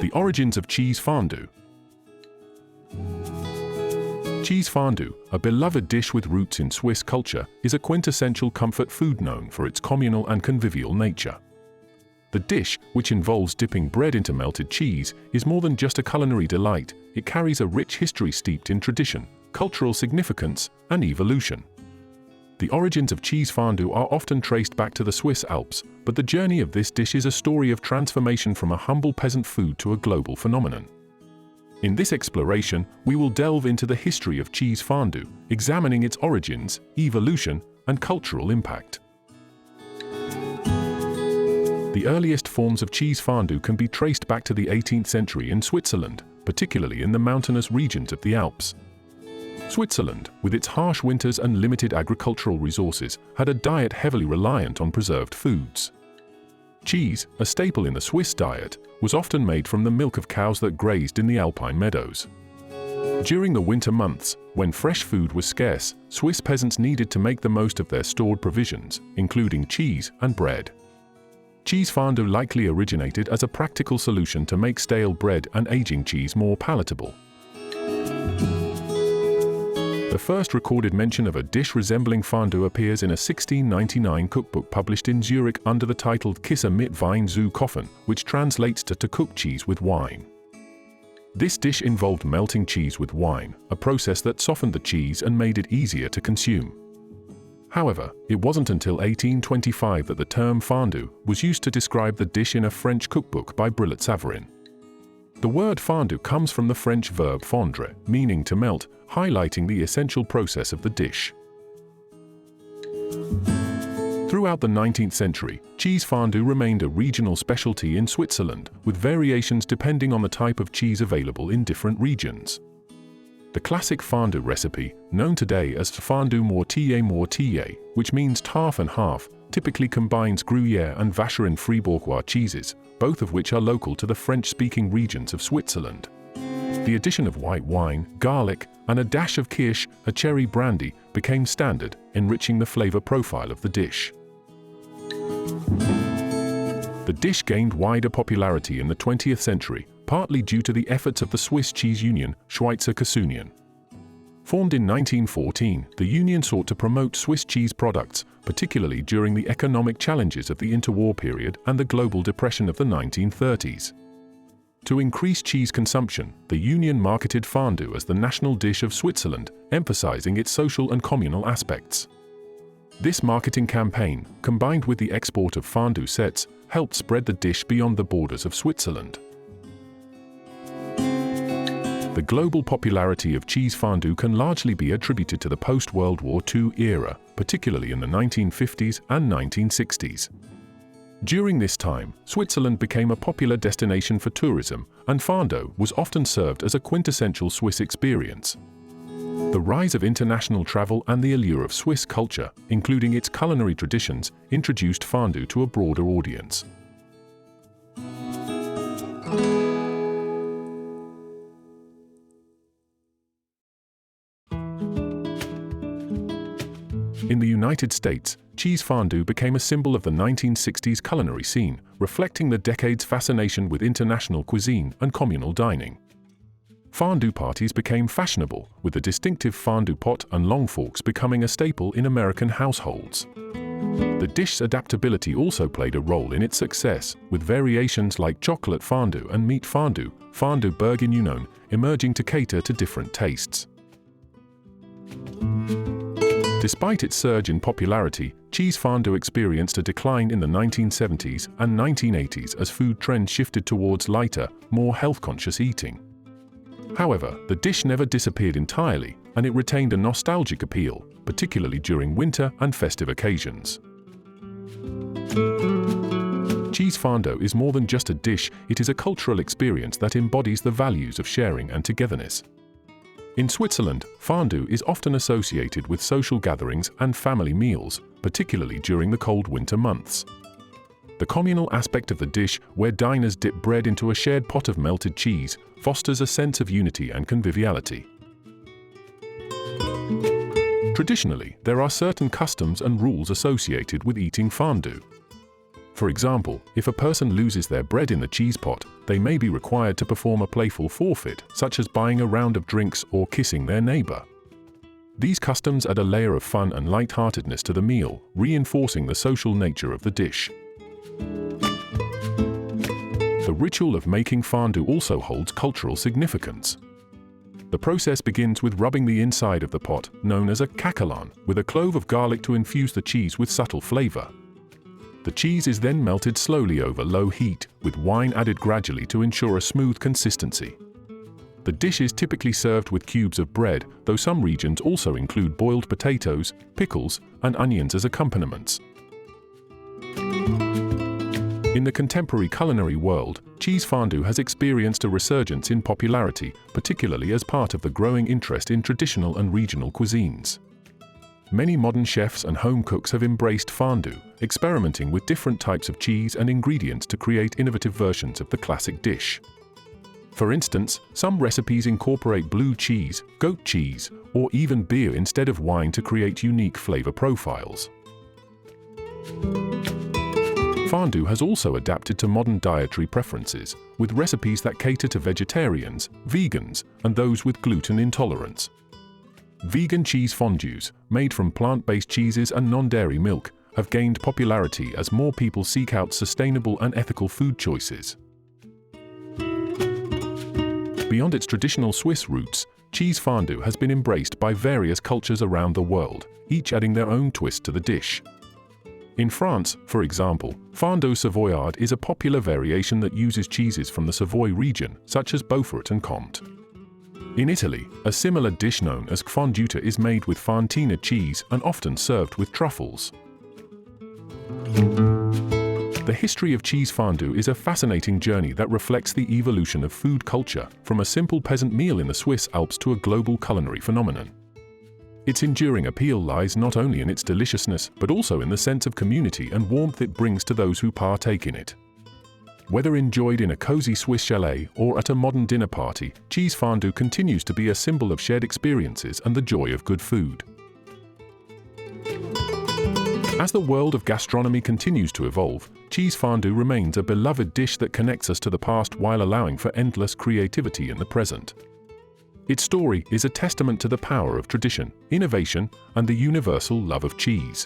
The origins of cheese fondue. Cheese fondue, a beloved dish with roots in Swiss culture, is a quintessential comfort food known for its communal and convivial nature. The dish, which involves dipping bread into melted cheese, is more than just a culinary delight. It carries a rich history steeped in tradition, cultural significance, and evolution. The origins of cheese fondue are often traced back to the Swiss Alps, but the journey of this dish is a story of transformation from a humble peasant food to a global phenomenon. In this exploration, we will delve into the history of cheese fondue, examining its origins, evolution, and cultural impact. The earliest forms of cheese fondue can be traced back to the 18th century in Switzerland, particularly in the mountainous regions of the Alps. Switzerland, with its harsh winters and limited agricultural resources, had a diet heavily reliant on preserved foods. Cheese, a staple in the Swiss diet, was often made from the milk of cows that grazed in the alpine meadows. During the winter months, when fresh food was scarce, Swiss peasants needed to make the most of their stored provisions, including cheese and bread. Cheese fondue likely originated as a practical solution to make stale bread and aging cheese more palatable. The first recorded mention of a dish resembling fondue appears in a 1699 cookbook published in Zurich under the title Kisse mit Wein zu kochen, which translates to cook cheese with wine. This dish involved melting cheese with wine, a process that softened the cheese and made it easier to consume. However, it wasn't until 1825 that the term fondue was used to describe the dish in a French cookbook by Brillat-Savarin. The word fondue comes from the French verb fondre, meaning to melt, highlighting the essential process of the dish. Throughout the 19th century, cheese fondue remained a regional specialty in Switzerland, with variations depending on the type of cheese available in different regions. The classic fondue recipe, known today as fondue mortier, which means half and half, typically combines Gruyère and Vacherin Fribourgeois cheeses, both of which are local to the French-speaking regions of Switzerland. The addition of white wine, garlic, and a dash of kirsch, a cherry brandy, became standard, enriching the flavor profile of the dish. The dish gained wider popularity in the 20th century, partly due to the efforts of the Swiss cheese union, Schweizer Cuisine. Formed in 1914, the union sought to promote Swiss cheese products, particularly during the economic challenges of the interwar period and the global depression of the 1930s. To increase cheese consumption, the union marketed fondue as the national dish of Switzerland, emphasizing its social and communal aspects. This marketing campaign, combined with the export of fondue sets, helped spread the dish beyond the borders of Switzerland. The global popularity of cheese fondue can largely be attributed to the post-World War II era, particularly in the 1950s and 1960s. During this time, Switzerland became a popular destination for tourism, and fondue was often served as a quintessential Swiss experience. The rise of international travel and the allure of Swiss culture, including its culinary traditions, introduced fondue to a broader audience. In the United States, cheese fondue became a symbol of the 1960s culinary scene, reflecting the decade's fascination with international cuisine and communal dining. Fondue parties became fashionable, with the distinctive fondue pot and long forks becoming a staple in American households. The dish's adaptability also played a role in its success, with variations like chocolate fondue and meat fondue, fondue bourguignon, emerging to cater to different tastes. Despite its surge in popularity, cheese fondue experienced a decline in the 1970s and 1980s as food trends shifted towards lighter, more health-conscious eating. However, the dish never disappeared entirely, and it retained a nostalgic appeal, particularly during winter and festive occasions. Cheese fondue is more than just a dish, it is a cultural experience that embodies the values of sharing and togetherness. In Switzerland, fondue is often associated with social gatherings and family meals, particularly during the cold winter months. The communal aspect of the dish, where diners dip bread into a shared pot of melted cheese, fosters a sense of unity and conviviality. Traditionally, there are certain customs and rules associated with eating fondue. For example, if a person loses their bread in the cheese pot, they may be required to perform a playful forfeit, such as buying a round of drinks or kissing their neighbor. These customs add a layer of fun and lightheartedness to the meal, reinforcing the social nature of the dish. The ritual of making fondue also holds cultural significance. The process begins with rubbing the inside of the pot, known as a caquelin, with a clove of garlic to infuse the cheese with subtle flavor. The cheese is then melted slowly over low heat, with wine added gradually to ensure a smooth consistency. The dish is typically served with cubes of bread, though some regions also include boiled potatoes, pickles, and onions as accompaniments. In the contemporary culinary world, cheese fondue has experienced a resurgence in popularity, particularly as part of the growing interest in traditional and regional cuisines. Many modern chefs and home cooks have embraced fondue, experimenting with different types of cheese and ingredients to create innovative versions of the classic dish. For instance, some recipes incorporate blue cheese, goat cheese, or even beer instead of wine to create unique flavor profiles. Fondue has also adapted to modern dietary preferences, with recipes that cater to vegetarians, vegans, and those with gluten intolerance. Vegan cheese fondues, made from plant-based cheeses and non-dairy milk, have gained popularity as more people seek out sustainable and ethical food choices. Beyond its traditional Swiss roots, cheese fondue has been embraced by various cultures around the world, each adding their own twist to the dish. In France, for example, fondue savoyard is a popular variation that uses cheeses from the Savoy region, such as Beaufort and Comte. In Italy, a similar dish known as fondue is made with fontina cheese and often served with truffles. The history of cheese fondue is a fascinating journey that reflects the evolution of food culture, from a simple peasant meal in the Swiss Alps to a global culinary phenomenon. Its enduring appeal lies not only in its deliciousness, but also in the sense of community and warmth it brings to those who partake in it. Whether enjoyed in a cozy Swiss chalet or at a modern dinner party, cheese fondue continues to be a symbol of shared experiences and the joy of good food. As the world of gastronomy continues to evolve, cheese fondue remains a beloved dish that connects us to the past while allowing for endless creativity in the present. Its story is a testament to the power of tradition, innovation, and the universal love of cheese.